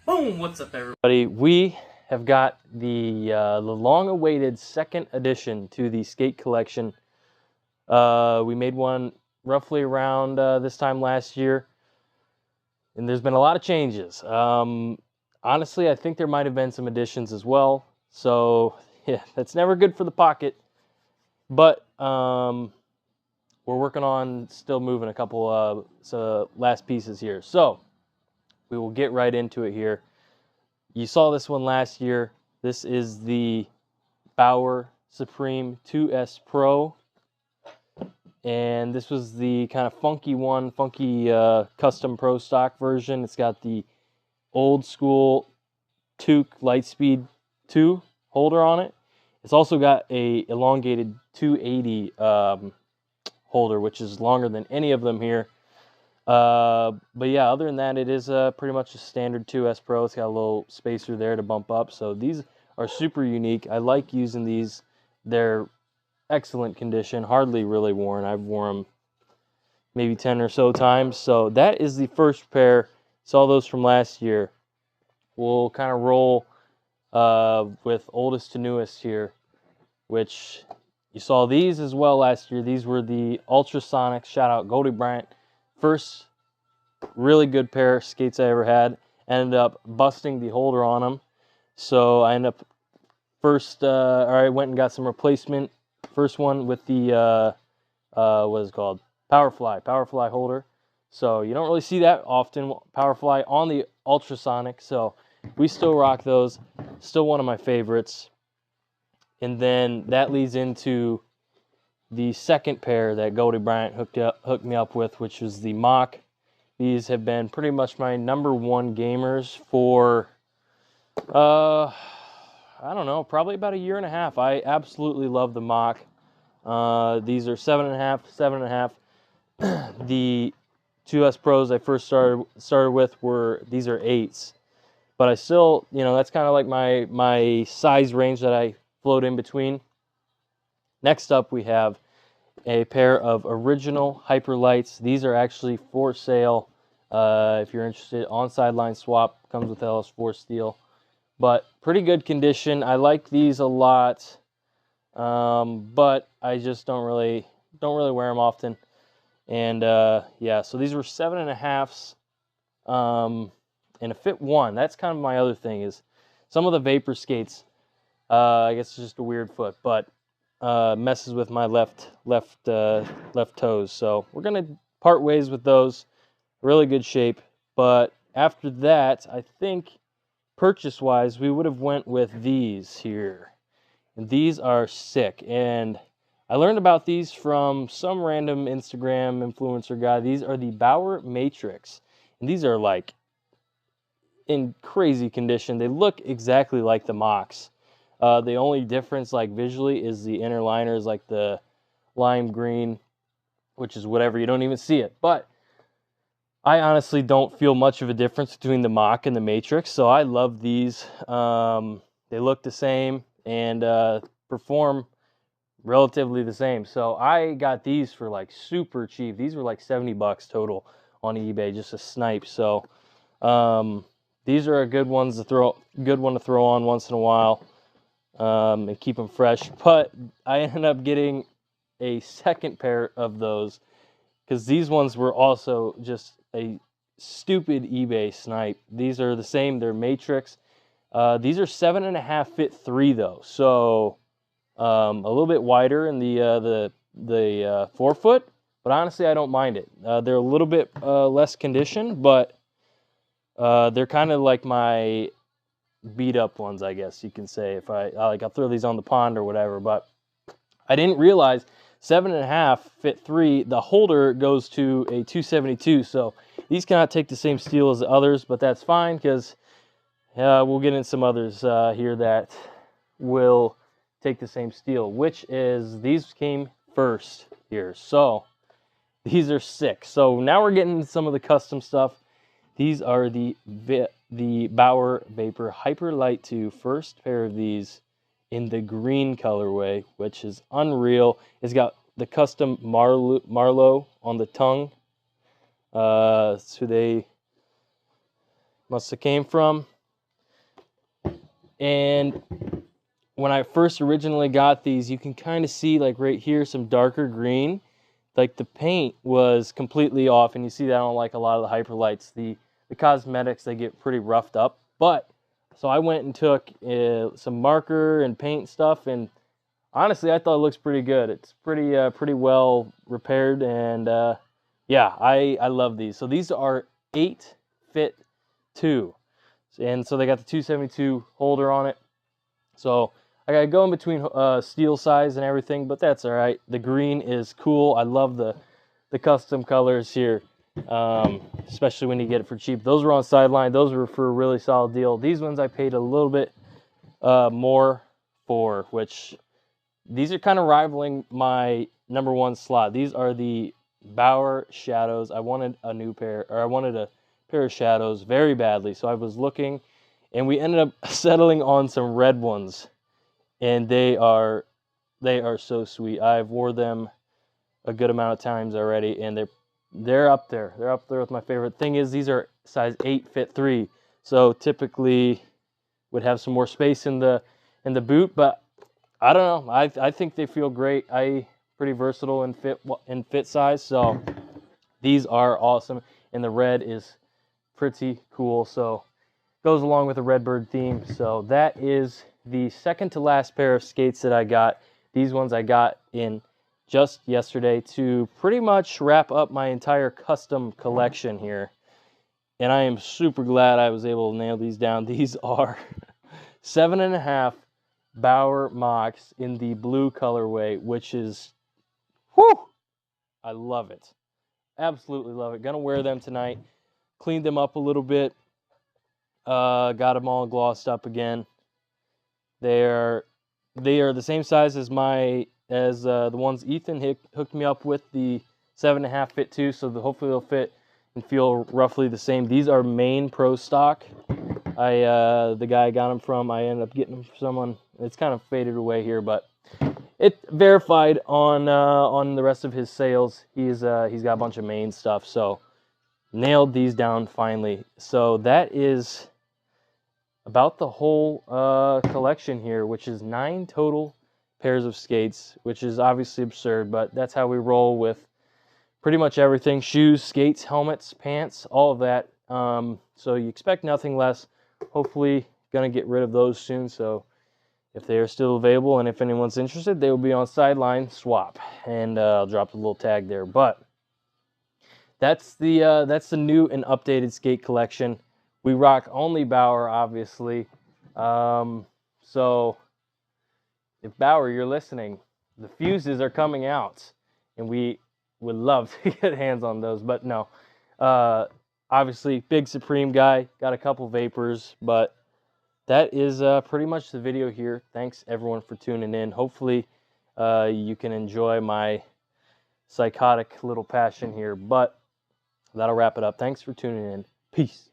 Boom! What's up, everybody? We have got the long-awaited second addition to the skate collection. We made one roughly around this time last year, and there's been a lot of changes. Honestly, I think there might have been some additions as well. So yeah, that's never good for the pocket. But we're working on still moving a couple last pieces here. So we will get right into it here. You saw this one last year. This is the Bauer Supreme 2S Pro. And this was the kind of funky custom Pro stock version. It's got the old school Tuke Lightspeed 2 holder on it. It's also got a elongated 280 holder, which is longer than any of them here. But yeah, other than that, it is pretty much a standard 2S Pro. It's got a little spacer there to bump up. So these are super unique. I like using these. They're excellent condition, hardly really worn. I've worn them maybe 10 or so times. So that is the first pair. Saw those from last year. We'll kind of roll with oldest to newest here, which you saw these as well last year. These were the Ultrasonics. Shout out Goldie Bryant. First really good pair of skates I ever had. Ended up busting the holder on them. So I ended up I went and got some replacement. First one with the, what is it called? Powerfly holder. So you don't really see that often, Powerfly on the Ultrasonic. So we still rock those. Still one of my favorites. And then that leads into the second pair that Goldie Bryant hooked me up with, which was the Mach. These have been pretty much my #1 gamers for, I don't know, probably about a year and a half. I absolutely love the Mach. These are 7.5. The 2S Pros I first started with these are 8s. But I still, that's kind of like my size range that I float in between. Next up, we have a pair of original Hyperlights. These are actually for sale. If you're interested, on sideline swap, comes with LS4 steel, but pretty good condition. I like these a lot, but I just don't really wear them often. And yeah, so these were 7.5s, and a fit 1. That's kind of my other thing is some of the Vapor skates. I guess it's just a weird foot, but messes with my left toes. So we're gonna part ways with those. Really good shape. But after that, I think purchase-wise, we would have went with these here. And these are sick. And I learned about these from some random Instagram influencer guy. These are the Bauer Matrix. And these are like in crazy condition. They look exactly like the Machs. The only difference, like visually, is the inner liner is like the lime green, which is whatever. You don't even see it. But I honestly don't feel much of a difference between the Mach and the Matrix, so I love these. They look the same and perform relatively the same. So I got these for like super cheap. These were like $70 total on eBay, just a snipe. So these are a good one to throw on once in a while and keep them fresh. But I ended up getting a second pair of those because these ones were also just a stupid eBay snipe. These are the same. They're Matrix. These are 7.5 fit 3 though, so a little bit wider in the forefoot. But honestly, I don't mind it. They're a little bit less conditioned, but they're kind of like my beat up ones, I guess you can say. If I'll throw these on the pond or whatever. But I didn't realize 7.5 fit 3. The holder goes to a 272, so these cannot take the same steel as the others, but that's fine because we'll get in some others here that will take the same steel, which is these came first here. So these are sick. So now we're getting into some of the custom stuff. These are the Bauer Vapor Hyperlight 2. First pair of these in the green colorway, which is unreal. It's got the custom Marlowe on the tongue. That's who they must have came from. And when I first originally got these, you can kind of see like right here some darker green. Like the paint was completely off, and you see that on like a lot of the Hyperlights. The cosmetics, they get pretty roughed up. But so I went and took some marker and paint stuff, and honestly, I thought it looks pretty good. It's pretty well repaired, and yeah, I love these. So these are 8 fit 2, and so they got the 272 holder on it. So I gotta go in between steel size and everything, but that's all right. The green is cool. I love the custom colors here, especially when you get it for cheap. Those were on Sideline. Those were for a really solid deal. These ones I paid a little bit more for, which these are kind of rivaling my #1 slot. These are the Bauer Shadows. I wanted a new pair, or I wanted a pair of Shadows very badly, so I was looking, and we ended up settling on some red ones, and they are so sweet. I've wore them a good amount of times already, and they're up there. They're up there with my favorite. Thing is, these are size 8 fit 3, so typically would have some more space in the boot, but I don't know. I think they feel great. Pretty versatile in fit size, so these are awesome. And the red is pretty cool, so goes along with the Redbird theme. So that is the second to last pair of skates that I got. These ones I got in just yesterday to pretty much wrap up my entire custom collection here. And I am super glad I was able to nail these down. These are 7.5 Bauer Machs in the blue colorway, which is, whew, I love it. Absolutely love it. Gonna wear them tonight. Cleaned them up a little bit. Got them all glossed up again. They are the same size as the ones Ethan hooked me up with, the 7.5 fit 2. So hopefully they'll fit and feel roughly the same. These are Maine Pro Stock. The guy I got them from, I ended up getting them from someone. It's kind of faded away here, but it verified on the rest of his sales. He's got a bunch of Maine stuff, so nailed these down finally. So that is about the whole collection here, which is 9 total pairs of skates, which is obviously absurd, but that's how we roll with pretty much everything: shoes, skates, helmets, pants, all of that. So you expect nothing less. Hopefully gonna get rid of those soon, so if they are still available and if anyone's interested, they will be on Sideline Swap, and I'll drop a little tag there. But that's the new and updated skate collection. We rock only Bauer, obviously. So if Bauer, you're listening, the fuses are coming out, and we would love to get hands on those. But no, obviously, big Supreme guy, got a couple Vapors, but that is pretty much the video here. Thanks everyone for tuning in. Hopefully you can enjoy my psychotic little passion here, but that'll wrap it up. Thanks for tuning in. Peace.